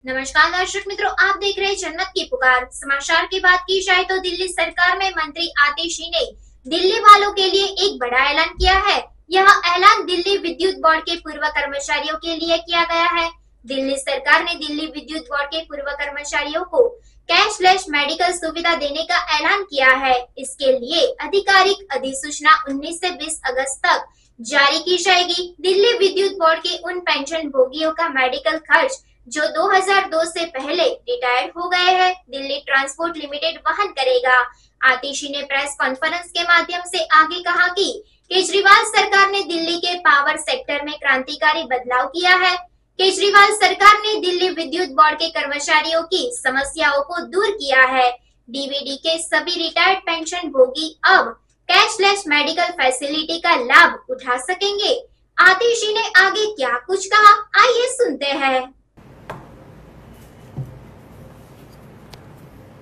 नमस्कार दर्शक मित्रों, आप देख रहे हैं जन्नत की पुकार। समाचार की बात की जाए तो दिल्ली सरकार में मंत्री आतिशी ने दिल्ली वालों के लिए एक बड़ा ऐलान किया है। यह ऐलान दिल्ली विद्युत बोर्ड के पूर्व कर्मचारियों के लिए किया गया है। दिल्ली सरकार ने दिल्ली विद्युत बोर्ड के पूर्व कर्मचारियों को कैशलेस मेडिकल सुविधा देने का ऐलान किया है। इसके लिए आधिकारिक अधिसूचना 19 से 20 अगस्त तक जारी की जाएगी। दिल्ली विद्युत बोर्ड के उन पेंशन भोगियों का मेडिकल खर्च जो 2002 से पहले रिटायर्ड हो गए हैं, दिल्ली ट्रांसपोर्ट लिमिटेड वहन करेगा। आतिशी ने प्रेस कॉन्फ्रेंस के माध्यम से आगे कहा कि केजरीवाल सरकार ने दिल्ली के पावर सेक्टर में क्रांतिकारी बदलाव किया है। केजरीवाल सरकार ने दिल्ली विद्युत बोर्ड के कर्मचारियों की समस्याओं को दूर किया है। डीवीडी के सभी रिटायर्ड पेंशन भोगी अब कैशलेस मेडिकल फैसिलिटी का लाभ उठा सकेंगे। आतिशी ने आगे क्या कुछ कहा, आइए सुनते हैं।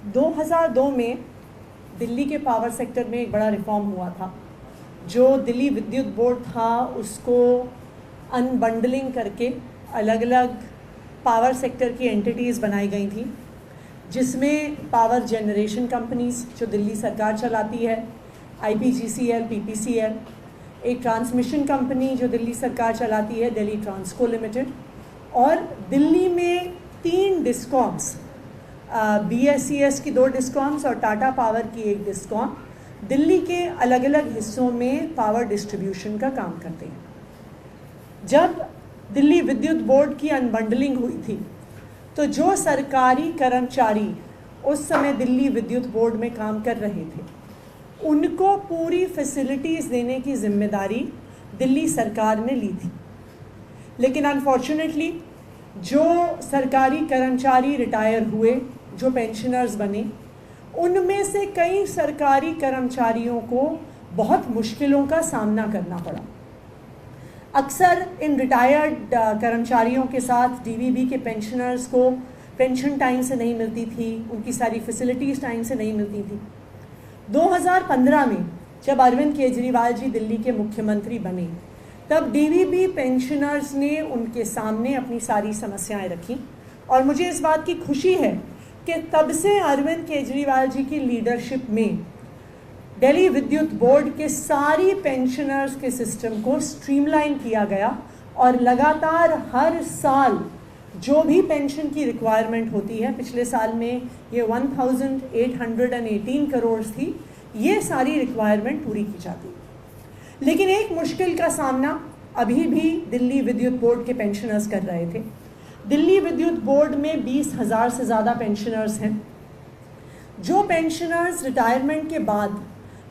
2002 में दिल्ली के पावर सेक्टर में एक बड़ा रिफॉर्म हुआ था। जो दिल्ली विद्युत बोर्ड था उसको अनबंडलिंग करके अलग अलग पावर सेक्टर की एंटिटीज़ बनाई गई थी, जिसमें पावर जनरेशन कंपनीज जो दिल्ली सरकार चलाती है, IPGCL, PPCL, एक ट्रांसमिशन कंपनी जो दिल्ली सरकार चलाती है, दिल्ली ट्रांसको लिमिटेड, और दिल्ली में 3 डिस्कॉम्स, BSES की 2 डिस्कॉम्स और टाटा पावर की 1 डिस्कॉम दिल्ली के अलग अलग हिस्सों में पावर डिस्ट्रीब्यूशन का काम करते हैं। जब दिल्ली विद्युत बोर्ड की अनबंडलिंग हुई थी तो जो सरकारी कर्मचारी उस समय दिल्ली विद्युत बोर्ड में काम कर रहे थे उनको पूरी फैसिलिटीज़ देने की जिम्मेदारी दिल्ली सरकार ने ली थी। लेकिन अनफॉर्चुनेटली जो सरकारी कर्मचारी रिटायर हुए, जो पेंशनर्स बने, उनमें से कई सरकारी कर्मचारियों को बहुत मुश्किलों का सामना करना पड़ा। अक्सर इन रिटायर्ड कर्मचारियों के साथ DVB के पेंशनर्स को पेंशन टाइम से नहीं मिलती थी, उनकी सारी फैसिलिटीज़ टाइम से नहीं मिलती थी। 2015 में जब अरविंद केजरीवाल जी दिल्ली के मुख्यमंत्री बने, तब DVB पेंशनर्स ने उनके सामने अपनी सारी समस्याएं रखी, और मुझे इस बात की खुशी है कि तब से अरविंद केजरीवाल जी की लीडरशिप में दिल्ली विद्युत बोर्ड के सारी पेंशनर्स के सिस्टम को स्ट्रीमलाइन किया गया, और लगातार हर साल जो भी पेंशन की रिक्वायरमेंट होती है, पिछले साल में ये 1818 करोड़ थी, ये सारी रिक्वायरमेंट पूरी की जाती। लेकिन एक मुश्किल का सामना अभी भी दिल्ली विद्युत बोर्ड के पेंशनर्स कर रहे थे। दिल्ली विद्युत बोर्ड में 20,000 से ज़्यादा पेंशनर्स हैं। जो पेंशनर्स रिटायरमेंट के बाद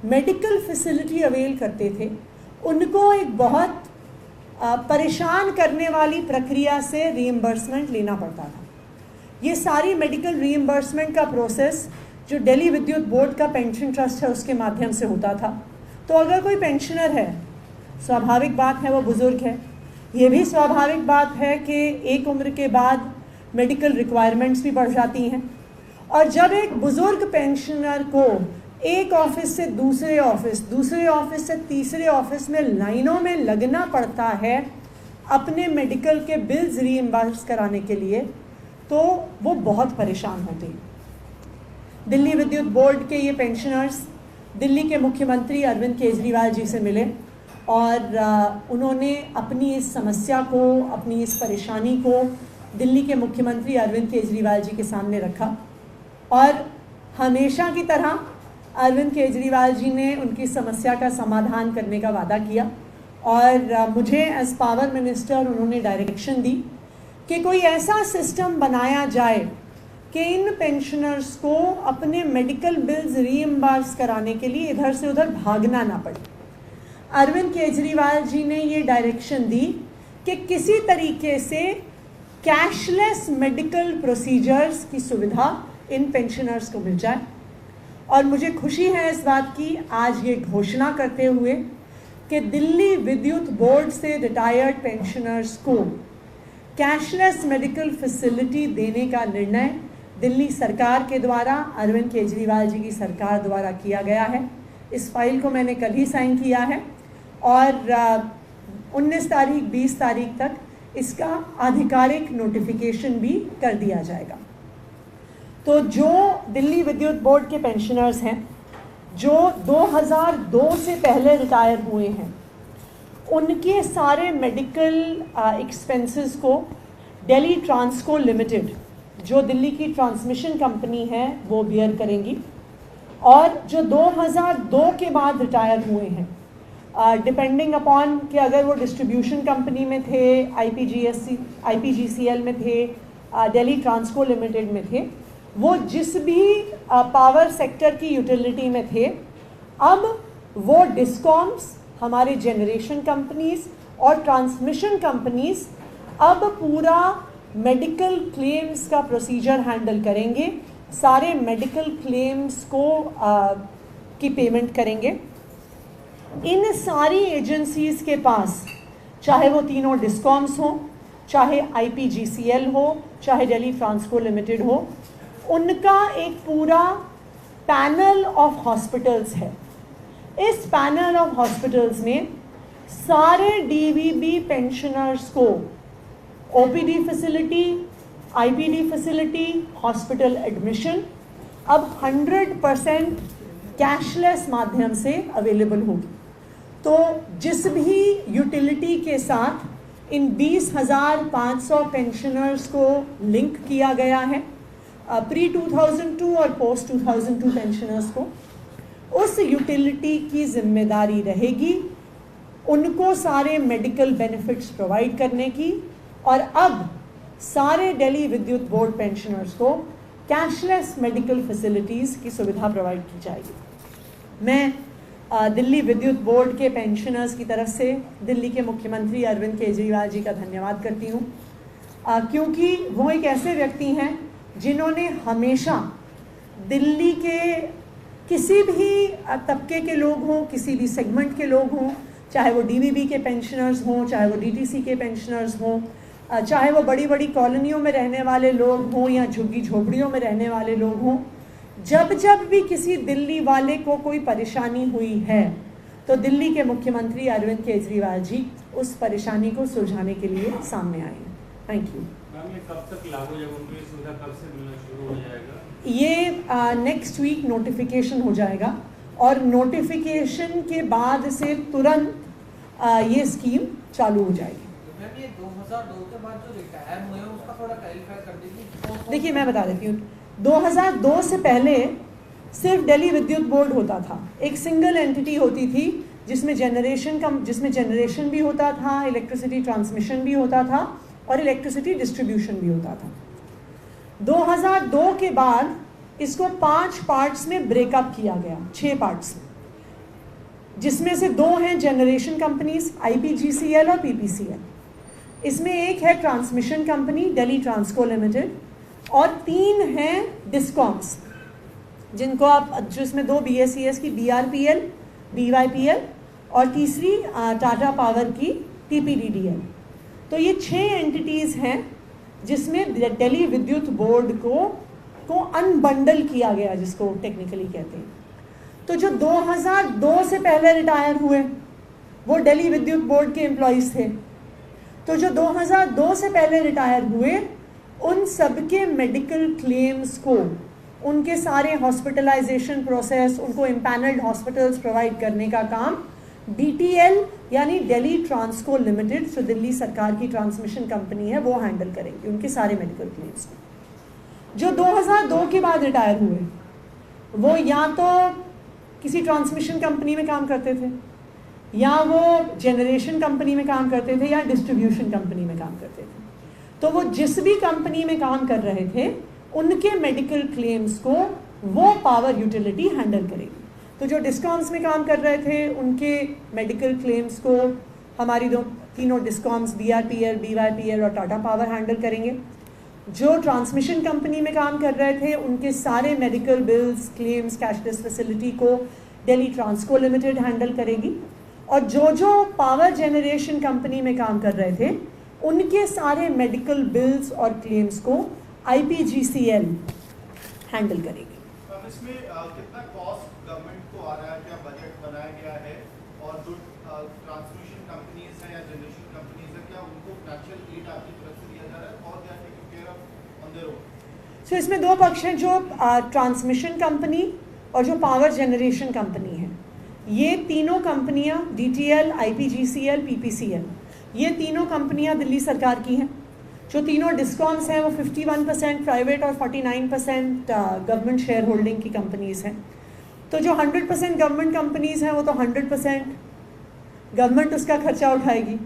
मेडिकल फैसिलिटी अवेल करते थे, उनको एक बहुत परेशान करने वाली प्रक्रिया से रीइंबर्समेंट लेना पड़ता था। ये सारी मेडिकल रीइंबर्समेंट का प्रोसेस जो दिल्ली विद्युत बोर्ड का पेंशन ट्रस्ट है उसके माध्यम से होता था। तो अगर कोई पेंशनर है, स्वाभाविक बात है वो बुज़ुर्ग है, ये भी स्वाभाविक बात है कि एक उम्र के बाद मेडिकल रिक्वायरमेंट्स भी बढ़ जाती हैं, और जब एक बुज़ुर्ग पेंशनर को एक ऑफिस से दूसरे ऑफिस से तीसरे ऑफिस में लाइनों में लगना पड़ता है अपने मेडिकल के बिल्स रीइंबर्स कराने के लिए, तो वो बहुत परेशान होते हैं। दिल्ली विद्युत बोर्ड के ये पेंशनर्स दिल्ली के मुख्यमंत्री अरविंद केजरीवाल जी से मिले, और उन्होंने अपनी इस समस्या को, अपनी इस परेशानी को दिल्ली के मुख्यमंत्री अरविंद केजरीवाल जी के सामने रखा, और हमेशा की तरह अरविंद केजरीवाल जी ने उनकी समस्या का समाधान करने का वादा किया। और मुझे एज पावर मिनिस्टर उन्होंने डायरेक्शन दी कि कोई ऐसा सिस्टम बनाया जाए कि इन पेंशनर्स को अपने मेडिकल बिल्स रीइंबर्स कराने के लिए इधर से उधर भागना ना पड़े। अरविंद केजरीवाल जी ने ये डायरेक्शन दी कि किसी तरीके से कैशलेस मेडिकल प्रोसीजर्स की सुविधा इन पेंशनर्स को मिल जाए। और मुझे खुशी है इस बात की आज ये घोषणा करते हुए कि दिल्ली विद्युत बोर्ड से रिटायर्ड पेंशनर्स को कैशलेस मेडिकल फैसिलिटी देने का निर्णय दिल्ली सरकार के द्वारा, अरविंद केजरीवाल जी की सरकार द्वारा किया गया है। इस फाइल को मैंने कल ही साइन किया है, और 19 तारीख 20 तारीख तक इसका आधिकारिक नोटिफिकेशन भी कर दिया जाएगा। तो जो दिल्ली विद्युत बोर्ड के पेंशनर्स हैं जो 2002 से पहले रिटायर हुए हैं, उनके सारे मेडिकल एक्सपेंसेस को दिल्ली ट्रांसको लिमिटेड, जो दिल्ली की ट्रांसमिशन कंपनी है, वो बियर करेंगी। और जो 2002 के बाद रिटायर हुए हैं, डिपेंडिंग अपॉन कि अगर वो डिस्ट्रीब्यूशन कंपनी में थे, IPGCL में थे, दिल्ली ट्रांसको लिमिटेड में थे, वो जिस भी पावर सेक्टर की यूटिलिटी में थे, अब वो डिस्कॉम्स, हमारे जनरेशन कंपनीज और ट्रांसमिशन कंपनीज अब पूरा मेडिकल क्लेम्स का प्रोसीजर हैंडल करेंगे, सारे मेडिकल क्लेम्स को की पेमेंट करेंगे। इन सारी एजेंसीज के पास, चाहे वो तीनों डिस्कॉम्स हो, चाहे IPGCL हो, चाहे दिल्ली ट्रांसको लिमिटेड हो, उनका एक पूरा पैनल ऑफ हॉस्पिटल्स है। इस पैनल ऑफ हॉस्पिटल्स में सारे DVB पेंशनर्स को OPD facility, IPD facility, hospital admission अब 100% कैशलेस माध्यम से अवेलेबल होगी। तो जिस भी यूटिलिटी के साथ इन 20,500 पेंशनर्स को लिंक किया गया है, प्री 2002 और पोस्ट 2002 पेंशनर्स को, उस यूटिलिटी की जिम्मेदारी रहेगी उनको सारे मेडिकल बेनिफिट्स प्रोवाइड करने की। और अब सारे दिल्ली विद्युत बोर्ड पेंशनर्स को कैशलेस मेडिकल फैसिलिटीज़ की सुविधा प्रोवाइड की जाएगी। मैं दिल्ली विद्युत बोर्ड के पेंशनर्स की तरफ से दिल्ली के मुख्यमंत्री अरविंद केजरीवाल जी का धन्यवाद करती हूँ, क्योंकि वो एक ऐसे व्यक्ति हैं जिन्होंने हमेशा दिल्ली के किसी भी तबके के लोग हों, किसी भी सेगमेंट के लोग हों, चाहे वो DVB के पेंशनर्स हों, चाहे वो DTC के पेंशनर्स हों, चाहे वो बड़ी बड़ी कॉलोनियों में रहने वाले लोग हों या झुग्गी झोपड़ियों में रहने वाले लोग हों, जब भी किसी दिल्ली वाले को कोई परेशानी हुई है तो दिल्ली के मुख्यमंत्री अरविंद केजरीवाल जी उस परेशानी को सुलझाने के लिए सामने आए हैं। Thank you. कब तक लागू जब उनकी सुविधा कब से मिलना शुरू हो जाएगा? ये नेक्स्ट वीक नोटिफिकेशन हो जाएगा और नोटिफिकेशन के बाद से तुरंत ये स्कीम चालू हो जाएगी। मैम, ये 2002 के बाद जो रिटायर हुए हैं उसका थोड़ा क्लैरिफाई कर दीजिए। देखिए, मैं बता देती हूँ, 2002 से पहले सिर्फ दिल्ली विद्युत बोर्ड होता था, एक सिंगल एंटिटी होती थी जिसमें जनरेशन भी होता था, इलेक्ट्रिसिटी ट्रांसमिशन भी होता था और इलेक्ट्रिसिटी डिस्ट्रीब्यूशन भी होता था। 2002 के बाद इसको 5 पार्ट्स में ब्रेकअप किया गया, 6 पार्ट्स में, जिसमें से 2 हैं जनरेशन कंपनीज IPGCL और PPCL। इसमें एक है transmission company Delhi Transco limited और 3 हैं डिस्कॉम्स, जिनको आप, जिसमें 2 BSES की BRPL, BYPL और तीसरी टाटा पावर की TPDDL। तो ये 6 एंटिटीज़ हैं जिसमें दिल्ली विद्युत बोर्ड को अनबंडल किया गया, जिसको टेक्निकली कहते हैं। तो जो 2002 से पहले रिटायर हुए वो दिल्ली विद्युत बोर्ड के एम्प्लॉइज थे। तो जो 2002 से पहले रिटायर हुए उन सबके मेडिकल क्लेम्स को, उनके सारे हॉस्पिटलाइजेशन प्रोसेस, उनको इम्पैनल्ड हॉस्पिटल्स प्रोवाइड करने का काम DTL यानी दिल्ली ट्रांसको लिमिटेड, जो दिल्ली सरकार की ट्रांसमिशन कंपनी है, वो हैंडल करेंगे उनके सारे मेडिकल क्लेम्स को। जो 2002 के बाद रिटायर हुए वो या तो किसी ट्रांसमिशन कंपनी में काम करते थे, या वो जनरेशन कंपनी में काम करते थे, या डिस्ट्रीब्यूशन कंपनी में काम करते थे। तो वो जिस भी कंपनी में काम कर रहे थे उनके मेडिकल क्लेम्स को वो पावर यूटिलिटी हैंडल करेगी। तो जो डिस्कॉम्स में काम कर रहे थे उनके मेडिकल क्लेम्स को हमारी तीनों डिस्कॉम्स BRPL, BYPL और टाटा पावर हैंडल करेंगे। जो ट्रांसमिशन कंपनी में काम कर रहे थे उनके सारे medical bills, claims, cashless facility को दिल्ली ट्रांसको लिमिटेड हैंडल करेगी। और जो पावर जनरेशन कंपनी में काम कर रहे थे उनके सारे मेडिकल बिल्स और क्लेम्स को IPGCL हैंडल करेगी। अब इसमें कितना कॉस्ट गवर्नमेंट को आ रहा है, क्या बजट बनाया गया है, और जो ट्रांसमिशन कंपनीज हैं या जनरेशन कंपनीज हैं, क्या क्या उनको फ्रैक्चरल ईट आपकी तरफ से दिया जा रहा है और क्या taking care of on their own? So इसमें दो पक्ष हैं, जो ट्रांसमिशन कंपनी और जो पावर जनरेशन कंपनी है। ये तीनों कंपनियां DTL, IPGCL, PPCL, ये तीनों कंपनियां दिल्ली सरकार की हैं। जो तीनों डिस्कॉम्स हैं वो 51% प्राइवेट और 49% गवर्नमेंट शेयर होल्डिंग की कंपनीज़ हैं। तो जो 100% गवर्नमेंट कंपनीज़ हैं वो तो 100% गवर्नमेंट उसका खर्चा उठाएगी,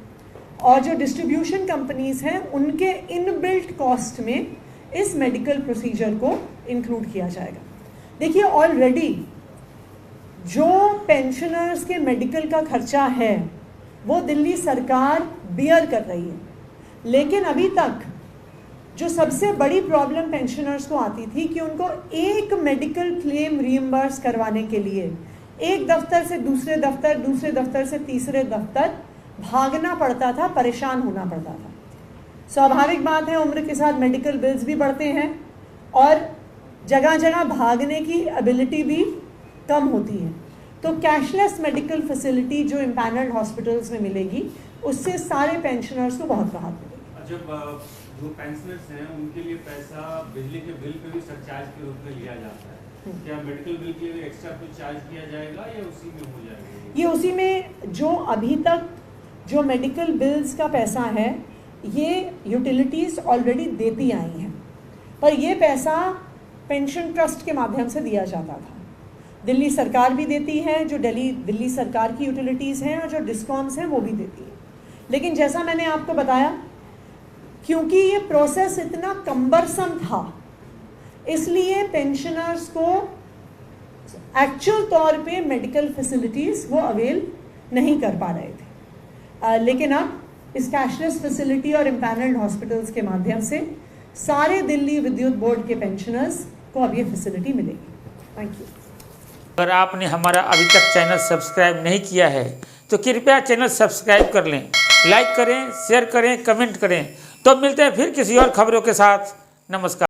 और जो डिस्ट्रीब्यूशन कंपनीज़ हैं उनके इनबिल्ट कॉस्ट में इस मेडिकल प्रोसीजर को इंक्लूड किया जाएगा। देखिए, ऑलरेडी जो पेंशनर्स के मेडिकल का खर्चा है वो दिल्ली सरकार बियर कर रही है, लेकिन अभी तक जो सबसे बड़ी प्रॉब्लम पेंशनर्स को आती थी कि उनको एक मेडिकल क्लेम रीइंबर्स करवाने के लिए एक दफ्तर से दूसरे दफ्तर, दूसरे दफ्तर से तीसरे दफ्तर भागना पड़ता था, परेशान होना पड़ता था। स्वाभाविक बात है, उम्र के साथ मेडिकल बिल्स भी बढ़ते हैं और जगह जगह भागने की एबिलिटी भी कम होती है। तो कैशलेस मेडिकल फैसिलिटी जो इम्पैनल्ड हॉस्पिटल्स में मिलेगी, उससे सारे पेंशनर्स को बहुत राहत मिलेगी। जब जो पेंशनर्स हैं उनके लिए पैसा बिजली के बिल पे भी सरचार्ज के रूप में लिया जाता है, क्या मेडिकल बिल के लिए एक्स्ट्रा कुछ चार्ज किया जाएगा या उसी में हो जाएगा? ये उसी में जो अभी तक जो मेडिकल बिल्स का पैसा है ये यूटिलिटीज़ ऑलरेडी देती आई हैं, पर ये पैसा पेंशन ट्रस्ट के माध्यम से दिया जाता था। दिल्ली सरकार भी देती है, जो दिल्ली सरकार की यूटिलिटीज़ हैं, और जो डिस्कॉम्स हैं वो भी देती है। लेकिन जैसा मैंने आपको बताया, क्योंकि ये प्रोसेस इतना कम्बरसम था, इसलिए पेंशनर्स को एक्चुअल तौर पे मेडिकल फैसिलिटीज़ वो अवेल नहीं कर पा रहे थे। लेकिन अब इस कैशलेस फैसिलिटी और इम्पैनल्ड हॉस्पिटल्स के माध्यम से सारे दिल्ली विद्युत बोर्ड के पेंशनर्स को अब ये फैसिलिटी मिलेगी। Thank you. अगर आपने हमारा अभी तक चैनल सब्सक्राइब नहीं किया है तो कृपया चैनल सब्सक्राइब कर लें, लाइक करें, शेयर करें, कमेंट करें। तो मिलते हैं फिर किसी और खबरों के साथ। नमस्कार।